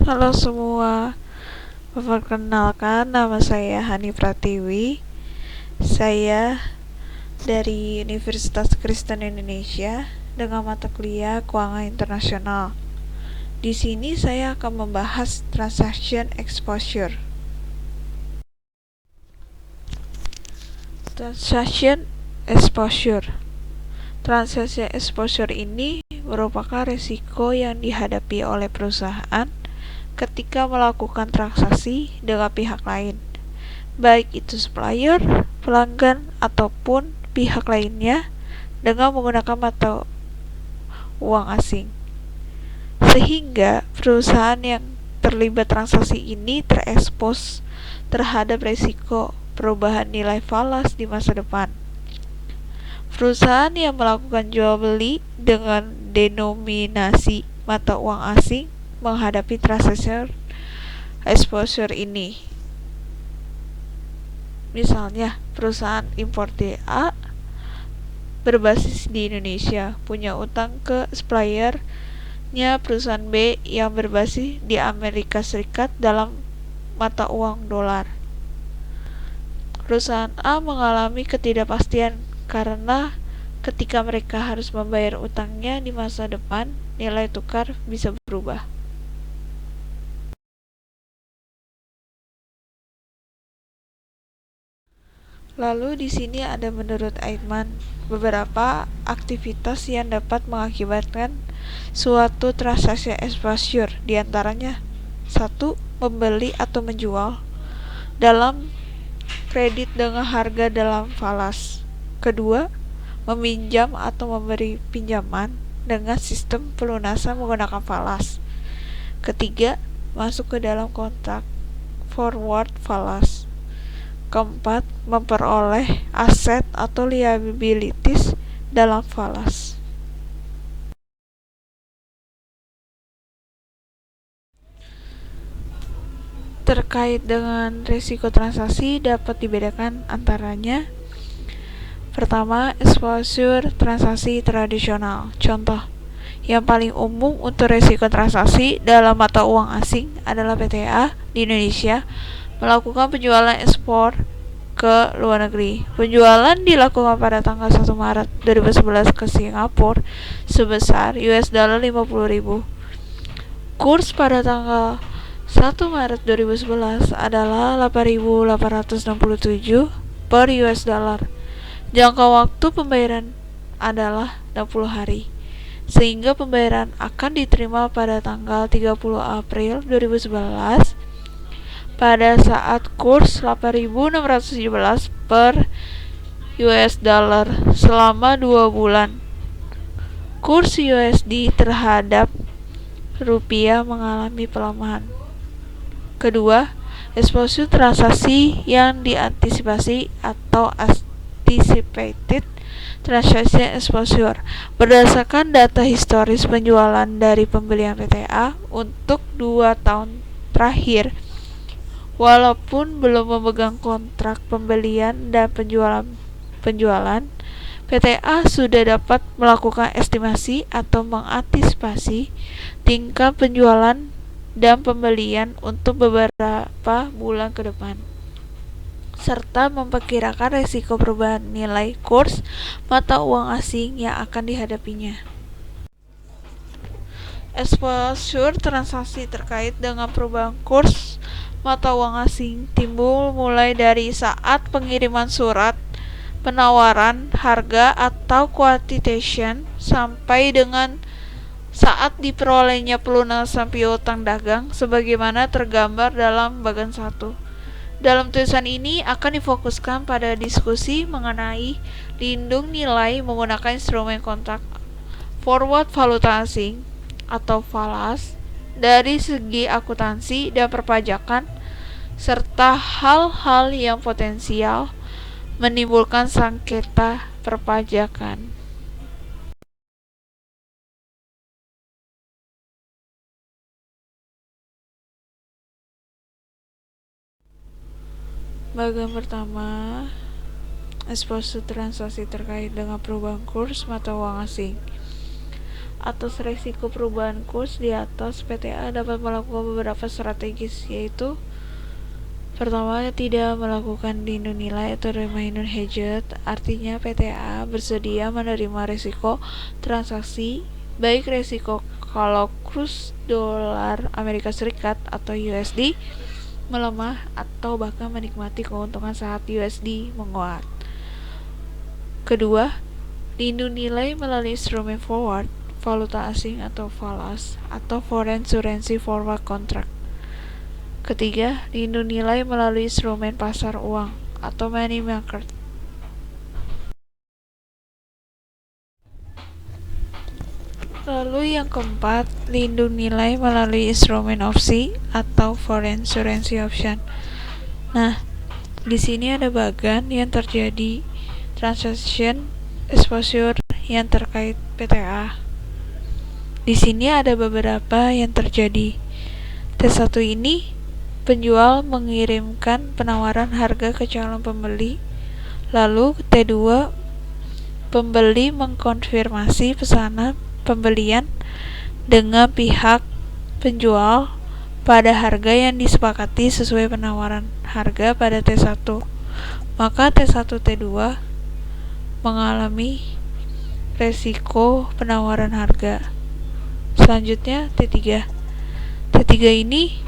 Halo semua, perkenalkan nama saya Hani Pratiwi. Saya dari Universitas Kristen Indonesia dengan mata kuliah Keuangan Internasional. Di sini saya akan membahas transaction exposure. Transaction exposure. Transaction exposure ini merupakan risiko yang dihadapi oleh perusahaan ketika melakukan transaksi dengan pihak lain, baik itu supplier, pelanggan, ataupun pihak lainnya dengan menggunakan mata uang asing. Sehingga perusahaan yang terlibat transaksi ini terekspos terhadap risiko perubahan nilai falas di masa depan. Perusahaan yang melakukan jual beli dengan denominasi mata uang asing menghadapi transaction exposure ini. Misalnya, perusahaan importir A berbasis di Indonesia punya utang ke suppliernya perusahaan B yang berbasis di Amerika Serikat dalam mata uang dolar. Perusahaan A mengalami ketidakpastian karena ketika mereka harus membayar utangnya di masa depan, nilai tukar bisa berubah. Lalu di sini ada menurut Eichmann beberapa aktivitas yang dapat mengakibatkan suatu transaksi exposure, diantaranya 1. Membeli atau menjual dalam kredit dengan harga dalam falas. Kedua, meminjam atau memberi pinjaman dengan sistem pelunasan menggunakan falas. Ketiga, masuk ke dalam kontrak forward falas. Keempat, memperoleh aset atau liabilities dalam falas. Terkait dengan risiko transaksi dapat dibedakan antaranya. Pertama, exposure transaksi tradisional. Contoh, yang paling umum untuk risiko transaksi dalam mata uang asing adalah PTA di Indonesia melakukan penjualan ekspor ke luar negeri. Penjualan dilakukan pada tanggal 1 Maret 2011 ke Singapura sebesar $50.000. Kurs pada tanggal 1 Maret 2011 adalah 8.867 per US dollar. Jangka waktu pembayaran adalah 60 hari, sehingga pembayaran akan diterima pada tanggal 30 April 2011 pada saat kurs 8.617 per US dollar selama 2 bulan. Kurs USD terhadap rupiah mengalami pelemahan. Kedua, exposure transaksi yang diantisipasi atau anticipated transaction exposure. Berdasarkan data historis penjualan dari pembelian PTA untuk 2 tahun terakhir, walaupun belum memegang kontrak pembelian dan penjualan, PTA sudah dapat melakukan estimasi atau mengantisipasi tingkat penjualan dan pembelian untuk beberapa bulan ke depan, serta memperkirakan risiko perubahan nilai kurs mata uang asing yang akan dihadapinya. Exposure transaksi terkait dengan perubahan kurs mata uang asing timbul mulai dari saat pengiriman surat penawaran harga atau quotation sampai dengan saat diperolehnya pelunasan piutang dagang sebagaimana tergambar dalam bagian 1. Dalam tulisan ini akan difokuskan pada diskusi mengenai lindung nilai menggunakan instrumen kontrak forward valuta asing atau falas dari segi akuntansi dan perpajakan, serta hal-hal yang potensial menimbulkan sengketa perpajakan. Bagian pertama, exposure transaksi terkait dengan perubahan kurs mata uang asing. atas resiko perubahan kurs di atas, PTA dapat melakukan beberapa strategis, yaitu pertama, tidak melakukan lindung nilai atau remain hedged, artinya PTA bersedia menerima risiko transaksi, baik risiko kalau kurs dolar Amerika Serikat atau USD melemah atau bahkan menikmati keuntungan saat USD menguat. Kedua, lindung nilai melalui instrumen forward, valuta asing atau FALAS atau foreign currency forward contract. Ketiga, lindung nilai melalui instrumen pasar uang atau money market. Lalu yang keempat, lindung nilai melalui instrumen opsi atau foreign currency option. Nah, di sini ada bagian yang terjadi transaction exposure yang terkait PTA. Di sini ada beberapa yang terjadi. T1 ini penjual mengirimkan penawaran harga ke calon pembeli. Lalu T2, pembeli mengkonfirmasi pesanan pembelian dengan pihak penjual pada harga yang disepakati sesuai penawaran harga pada T1. Maka T1 T2 mengalami resiko penawaran harga. Selanjutnya T3. T3 ini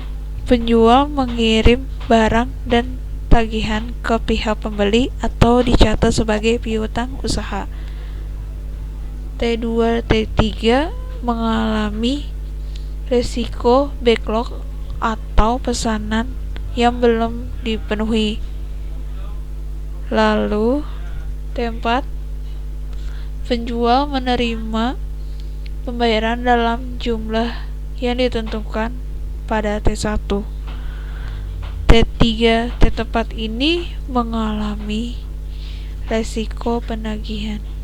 penjual mengirim barang dan tagihan ke pihak pembeli atau dicatat sebagai piutang usaha. T2 T3 mengalami resiko backlog atau pesanan yang belum dipenuhi. Lalu T4, penjual menerima pembayaran dalam jumlah yang ditentukan pada T1. T3 T4 ini mengalami resiko penagihan.